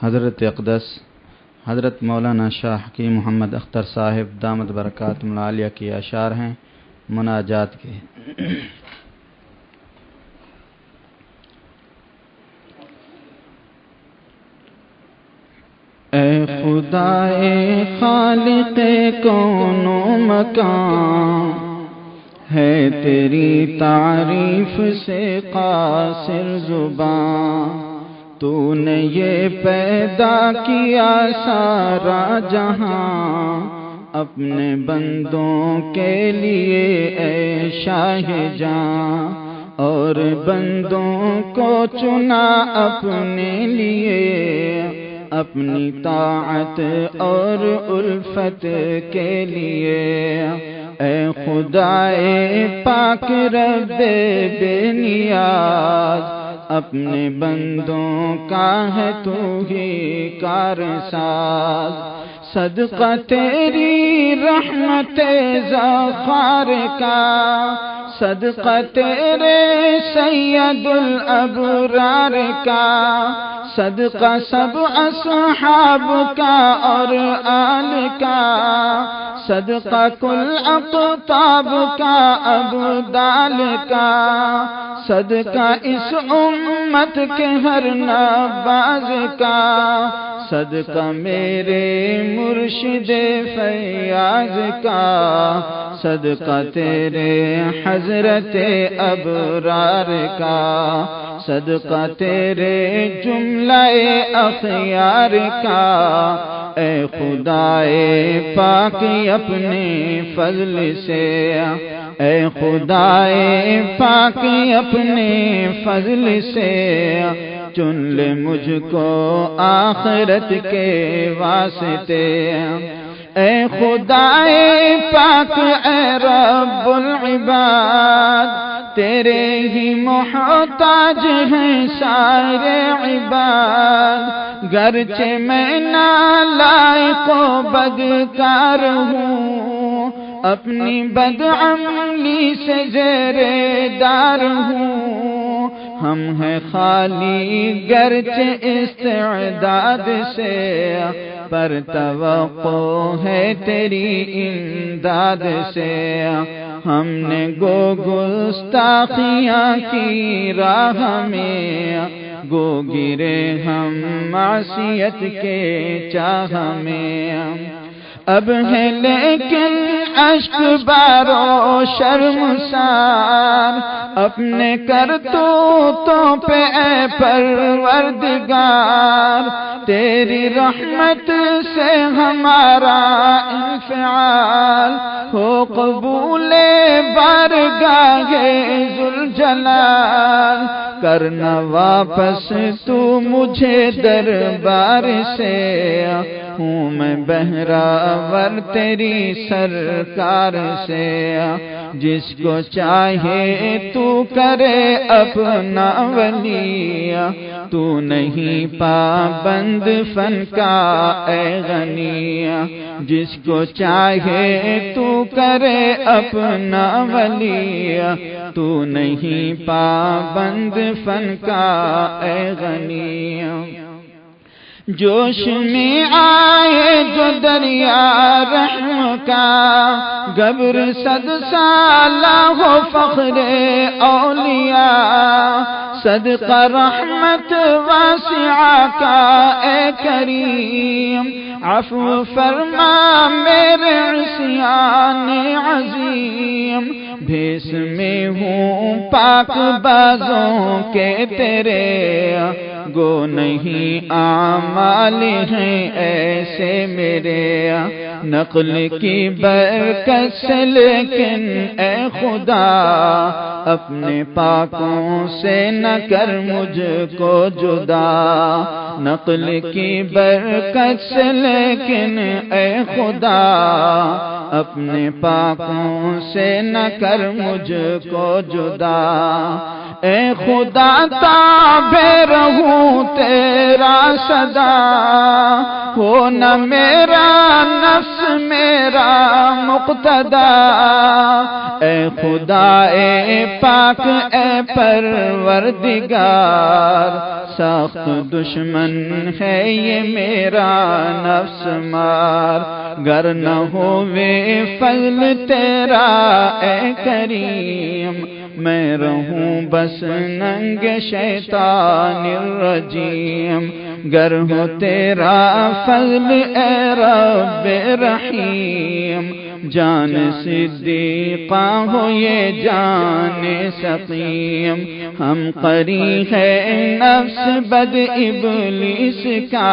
حضرت اقدس حضرت مولانا شاہ حکیم محمد اختر صاحب دامت برکاتہم العالیہ کی اشعار ہیں مناجات کے۔ اے خدائے خالق کون و مکان، ہے تیری تعریف سے قاصر زبان، تو نے یہ پیدا کیا سارا جہاں، اپنے بندوں کے لیے اے شاہ جاں، اور بندوں کو چنا اپنے لیے، اپنی طاعت اور الفت کے لیے۔ اے خدائے پاک رب بے نیاز، اپنے بندوں کا ہے تو ہی کارساز، صدقہ تیری رحمت ذخار کا، صدقہ تیرے سید الابرار کا، صدقہ سب اصحاب کا اور آل کا، صدقہ کل اقطاب کا ابدال کا، صدقہ اس امت کے ہر نواز کا، صدقہ میرے مرشد فیاض کا، صدقہ تیرے حضرت ابرار کا، صدقہ تیرے جملہ اخیار کا۔ اے خدائے پاک اپنے فضل سے، اے خدائے پاک اپنے فضل سے، چن لے مجھ کو آخرت کے واسطے۔ اے خدائے پاک اے رب العباد، تیرے ہی محتاج ہیں سارے عباد، گرچہ میں نالائق و بدکار ہوں، اپنی بدعملی سے زیر دار ہوں، ہم ہیں خالی گرچہ استعداد سے، پر توقع ہے تیری امداد سے۔ ہم نے گستاخیاں کی راہ میں، گو گرے ہم معصیت کے چاہ میں، اب ہے لیکن اشک بارو شرمسار، اپنے کرتوتوں پہ اے پروردگار، تیری رحمت سے ہمارا انفعال، ہو قبول بارگاہ ذوالجلال، کرنا واپس تو مجھے دربار سے، ہوں میں بہراور تیری سرکار سے، جس کو چاہے تو کرے اپنا ولی، تو نہیں پابند فن کا اے غنی، جس کو چاہے تو کرے اپنا ولی، تو نہیں پابند فن کا اے غنی۔ جوش میں آئے جو دریا رحم کا، گبر 100 سالہ ہو فخر اولیاء، صدقہ رحمت واسعہ کا اے کریم، عفو فرما میرے عصیان عظیم، بھیس میں ہوں پاک بازوں کے تیرے، گو نہیں اعمال ہیں ایسے میرے، نقل کی برکت سے لیکن اے خدا، اپنے پاکوں سے نہ کر مجھ کو جدا، نقل کی برکت سے لیکن اے خدا، اپنے پاکوں سے نہ کر مجھ کو جدا۔ اے خدا تابع رہوں تیرا سدا، ہو نہ میرا نفس میرا مقتدا، اے خدا اے پاک اے پروردگار، سخت دشمن ہے یہ میرا نفس مار، گر نہ ہوئے فضل تیرا اے کریم، میں رہوں بس ننگ شیطان الرجیم، گر ہو تیرا فضل اے رب رحیم، جان صدیقہ ہو یہ جان سقیم، ہم قری ہے نفس بد ابلیس کا،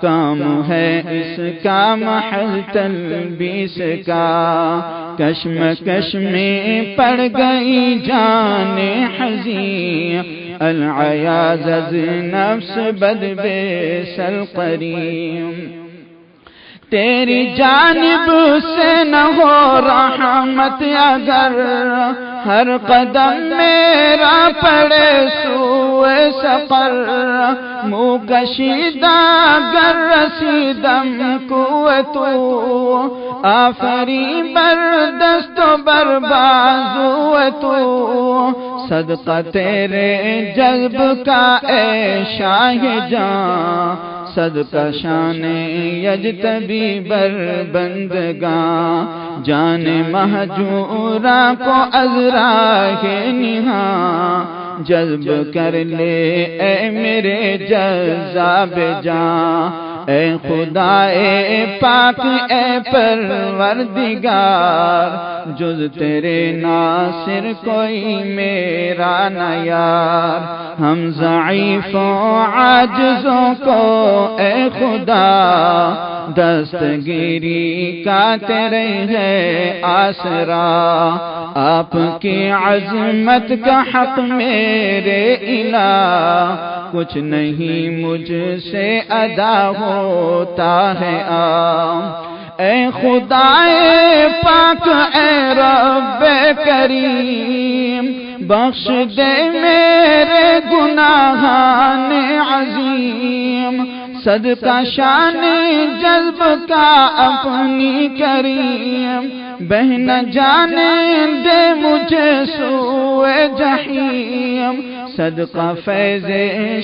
کام ہے اس کا محض تلبیس کا، کشمکش میں پڑ گئی جان حزین، العیاذ از نفس بد بیس القریم، تیری جانب سے نہ ہو رحمت اگر، ہر قدم میرا پڑے سوئے سقر، منہ کشیدہ گر رسیدم کوئے تو، آفری بر دست و بر بازو تو، صدقہ تیرے جذب کا اے شاہ جاں، صدقہ شان یجتبی بر بندگاں، جان مہجورہ کو از راہ نہاں، جذب کر لے اے میرے جذاب جاں، اے خدائے پاک اے پروردگار، جز تیرے ناصر کوئی میرا نہ یار، ہم ضعیفوں عاجزوں کو اے خدا، دستگیری کا تیرے ہے آسرا، آپ کی عظمت کا حق میرے الہ، کچھ نہیں مجھ سے ادا ہوتا ہے اے خدائے پاک اے رب کریم، بخش دے میرے گناہان عظیم، صدقہ شان جذب کا اپنی کریم، بہ نہ جانے دے مجھے سوئے جحیم، صدقہ فیض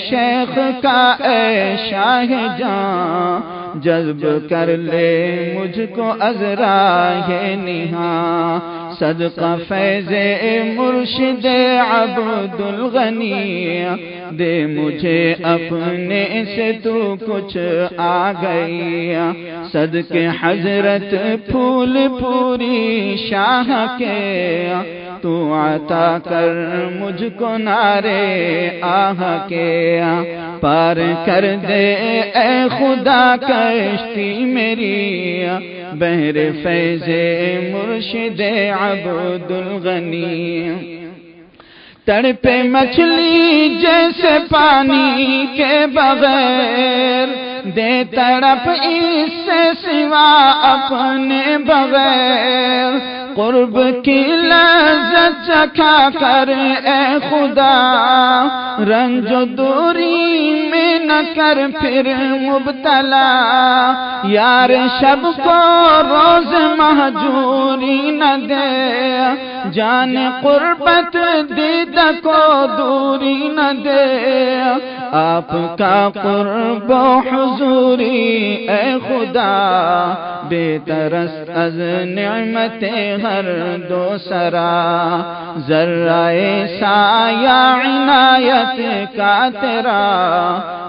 شیخ کا اے شاہ جاں، جذب کر لے مجھ کو از راہ نہاں، صدقہ فیض مرشد عبد الغنی، دے مجھے اپنے سے تو کچھ آ گئی، صدقے حضرت پھول پوری شاہ کے، تو عطا کر مجھ کو نعرے آہ کے، پار کر دے اے خدا کشتی میری، بحر فیض مرشد عبد الغنی، تڑپے مچھلی جیسے پانی کے بغیر، دے تڑپ اس سے سوا اپنے بغیر، قرب کی لذت چکھا کر اے خدا، رنج و دوری میں نہ کر پھر مبتلا، یار شب کو روز مہجوری نہ دے، جان قربت دید کو دوری نہ دے، آپ کا قرب و حضوری اے خدا، بے ترس از نعمتیں ہر دو سرا، ذرائے سایہ عنایت کا تیرا،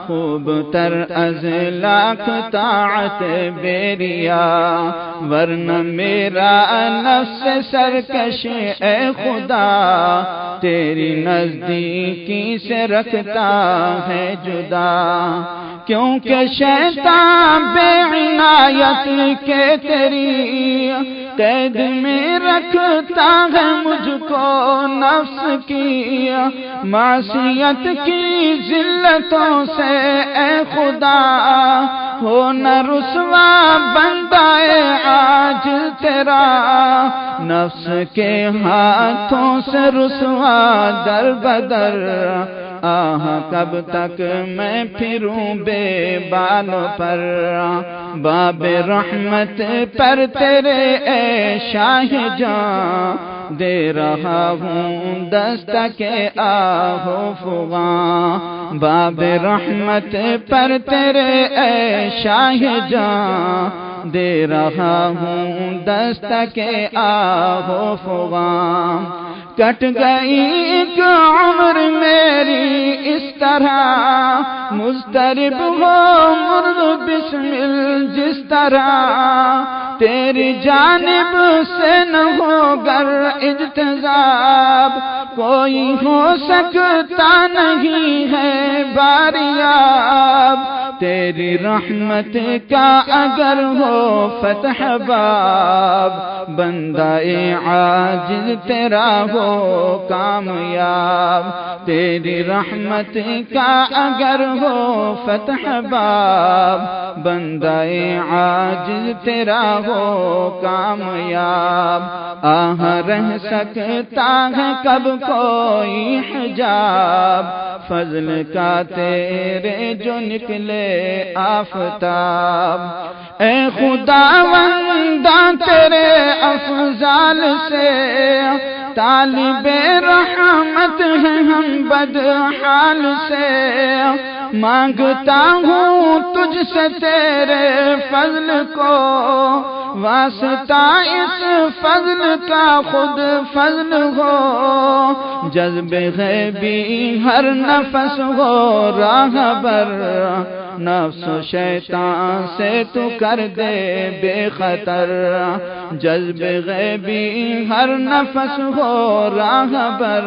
خوب تر از لاکھ طاعت بیریا، ورنہ میرا نفس سرکش اے خدا، تیری نزدیکی سے رکھتا ہے جدا، کیونکہ شیطان بے عنایت کے تیری قید میں رکھتا ہے مجھ کو نفس کی، معصیت کی ذلتوں سے اے خدا، ہو نہ رسوا بندہ عاجز تیرا، نفس کے ہاتھوں سے رسوا در بدر، آہ کب تک میں پھروں بے بالوں پر، باب رحمت پر تیرے اے شاہ جاں، دے رہا ہوں دستک آہو فغاں، باب رحمت پر تیرے اے شاہ جاں، دے رہا ہوں دستک آہو فغاں، کٹ گئی ایک عمر میری اس طرح، مضطرب ہو مرغ بسمل جس طرح، تیری جانب سے نہ ہو گر اجتذاب، کوئی ہو سکتا نہیں ہے باریاب، تیری رحمت کا اگر ہو فتح باب، بندہ عاجز تیرا ہو کامیاب، تیری رحمت کا اگر ہو فتح باب، بندہ عاجز تیرا ہو کامیاب، آہ رہ سکتا ہے کب کوئی حجاب، فضل کا تیرے جو نکلے آفتاب، اے خداوندہ تیرے افضال سے طالب رحمت ہیں ہم بدحال سے، مانگتا ہوں تجھ سے تیرے فضل کو، واسطہ اس فضل کا خود فضل ہو، جذب غیبی ہر نفس ہو راہبر، نفس و شیطان سے تو کر دے بے خطر، جذب غیبی ہر نفس ہو راہبر،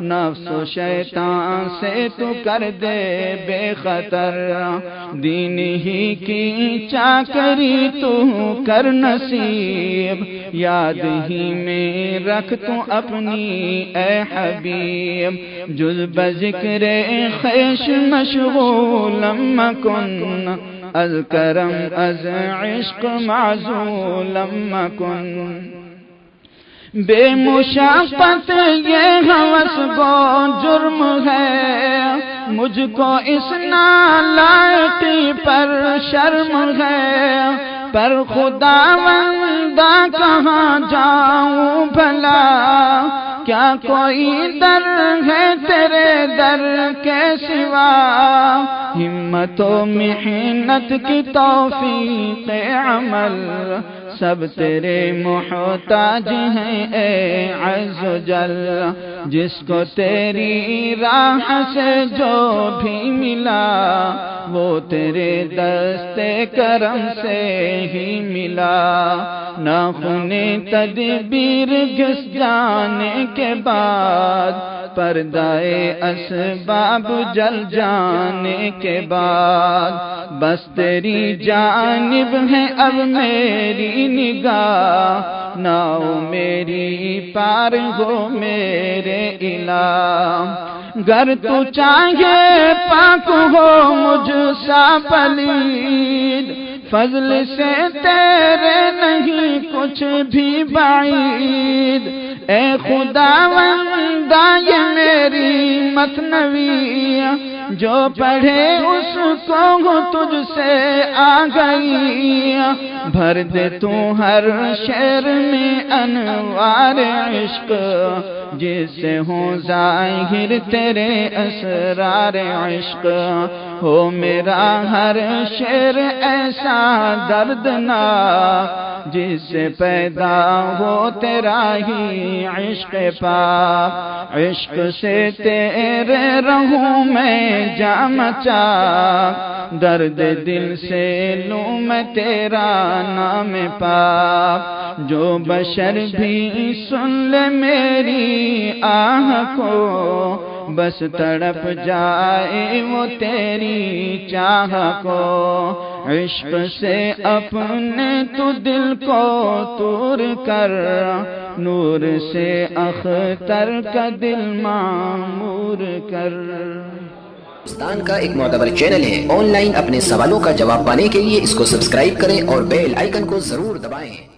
نفس و شیطان سے تو کر دے بے خطر، دین ہی کی چاکری تو کر نصیب، یاد ہی میں رکھ تو اپنی اے حبیب، جز بذکر خیش مشغولم مکن، از کرم از عشق معزولم مکن، بے مشقت یہ ہوس کو جرم ہے، مجھ کو اس نالائقی پر شرم ہے، پر خداوندہ کہاں جاؤں بھلا، کیا کوئی در ہے تیرے در کے سوا، ہمت و محنت کی توفیق عمل، سب تیرے محتاج ہیں اے عز و جل، جس کو تیری راہ سے جو بھی ملا، وہ تیرے دست کرم سے ہی ملا، ناخن تدبیر گھس جانے کے بعد، پردائے اسباب جل جانے کے بعد، بس تیری جانب ہے اب میری نگاہ، ناؤ میری پار ہو میرے الہ، گر تو چاہے پاک ہو مجھ سا پلید، فضل سے تیرے نہیں کچھ بھی بعید، اے خداوندہ یہ میری مثنوی، جو پڑھے اس کو تجھ سے آ گئی، بھر دے تو ہر شعر میں انوار عشق، جس سے ہوں ظاہر تیرے اسرار عشق، ہو میرا ہر شعر ایسا دردناک، جس سے پیدا ہو تیرا ہی عشق پاک، عشق سے تیرے رہوں میں جام چاک، درد دل سے لوں میں تیرا نام پاک، جو بشر بھی سن لے میری آہ کو، بس تڑپ جائے وہ تیری چاہ کو، عشق سے اپنے تو دل کو تور کر، نور سے اختر کا دل معمور کر۔ ہندوستان کا ایک معتبر چینل ہے، آن لائن اپنے سوالوں کا جواب پانے کے لیے اس کو سبسکرائب کریں اور بیل آئیکن کو ضرور دبائیں۔